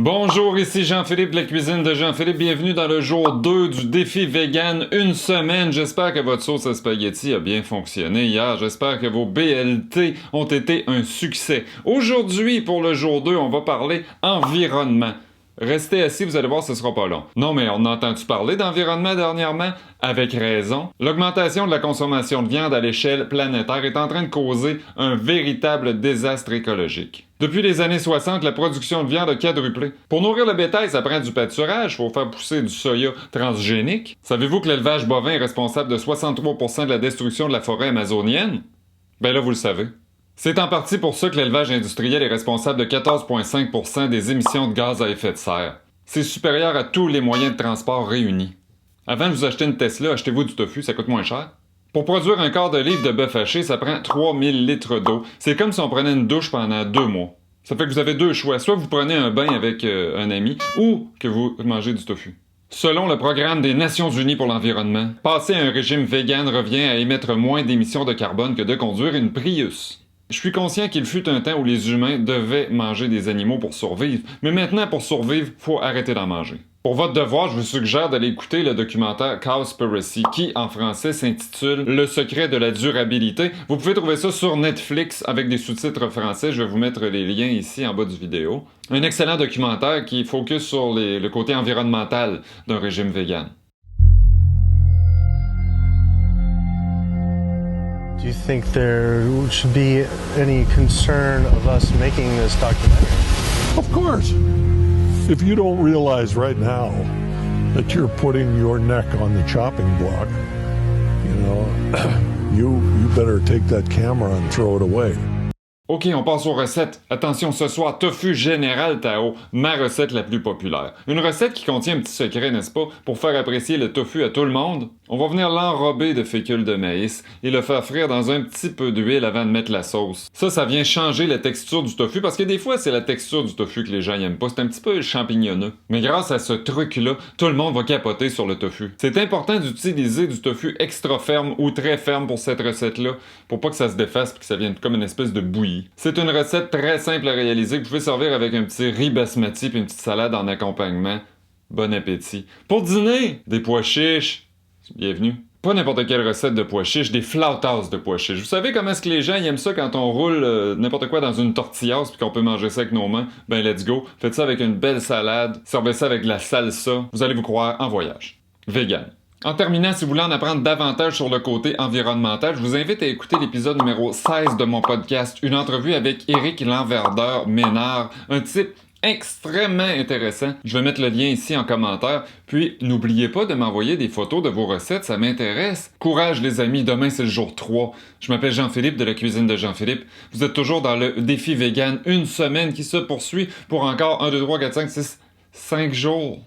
Bonjour, ici Jean-Philippe de la cuisine de Jean-Philippe. Bienvenue dans le jour 2 du défi vegan. Une semaine. J'espère que votre sauce à spaghetti a bien fonctionné hier. J'espère que vos BLT ont été un succès. Aujourd'hui, pour le jour 2, on va parler environnement. Restez assis, vous allez voir, ce sera pas long. Non, mais on a entendu parler d'environnement dernièrement? Avec raison. L'augmentation de la consommation de viande à l'échelle planétaire est en train de causer un véritable désastre écologique. Depuis les années 60, la production de viande a quadruplé. Pour nourrir le bétail, ça prend du pâturage, faut faire pousser du soya transgénique. Savez-vous que l'élevage bovin est responsable de 63% de la destruction de la forêt amazonienne? Ben là, vous le savez. C'est en partie pour ça que l'élevage industriel est responsable de 14,5% des émissions de gaz à effet de serre. C'est supérieur à tous les moyens de transport réunis. Avant de vous acheter une Tesla, achetez-vous du tofu, ça coûte moins cher. Pour produire un quart de livre de bœuf haché, ça prend 3000 litres d'eau. C'est comme si on prenait une douche pendant 2 mois. Ça fait que vous avez deux choix. Soit vous prenez un bain avec un ami, ou que vous mangez du tofu. Selon le programme des Nations Unies pour l'environnement, passer à un régime vegan revient à émettre moins d'émissions de carbone que de conduire une Prius. Je suis conscient qu'il fut un temps où les humains devaient manger des animaux pour survivre, mais maintenant, pour survivre, faut arrêter d'en manger. Pour votre devoir, je vous suggère d'aller écouter le documentaire Cowspiracy, qui, en français, s'intitule Le secret de la durabilité. Vous pouvez trouver ça sur Netflix avec des sous-titres français. Je vais vous mettre les liens ici en bas du vidéo. Un excellent documentaire qui focus sur le côté environnemental d'un régime vegan. Do you think there should be any concern of us making this documentary? Of course. If you don't realize right now that you're putting your neck on the chopping block, you better take that camera and throw it away. Ok, on passe aux recettes. Attention, ce soir, tofu général Tao, ma recette la plus populaire. Une recette qui contient un petit secret, n'est-ce pas? Pour faire apprécier le tofu à tout le monde, on va venir l'enrober de fécule de maïs et le faire frire dans un petit peu d'huile avant de mettre la sauce. Ça vient changer la texture du tofu parce que des fois, c'est la texture du tofu que les gens n'aiment pas. C'est un petit peu champignonneux. Mais grâce à ce truc-là, tout le monde va capoter sur le tofu. C'est important d'utiliser du tofu extra ferme ou très ferme pour cette recette-là, pour pas que ça se défasse et que ça vienne comme une espèce de bouillie. C'est une recette très simple à réaliser que vous pouvez servir avec un petit riz basmati et une petite salade en accompagnement. Bon appétit. Pour dîner, des pois chiches. Bienvenue. Pas n'importe quelle recette de pois chiches, des flautas de pois chiches. Vous savez comment est-ce que les gens aiment ça quand on roule n'importe quoi dans une tortillasse puis qu'on peut manger ça avec nos mains? Ben let's go. Faites ça avec une belle salade. Servez ça avec de la salsa. Vous allez vous croire en voyage. Vegan. En terminant, si vous voulez en apprendre davantage sur le côté environnemental, je vous invite à écouter l'épisode numéro 16 de mon podcast, une entrevue avec Éric Lanverdeur-Ménard, un type extrêmement intéressant. Je vais mettre le lien ici en commentaire. Puis, n'oubliez pas de m'envoyer des photos de vos recettes, ça m'intéresse. Courage les amis, demain c'est le jour 3. Je m'appelle Jean-Philippe de la cuisine de Jean-Philippe. Vous êtes toujours dans le défi vegan, une semaine qui se poursuit pour encore 1, 2, 3, 4, 5, 6, 5 jours.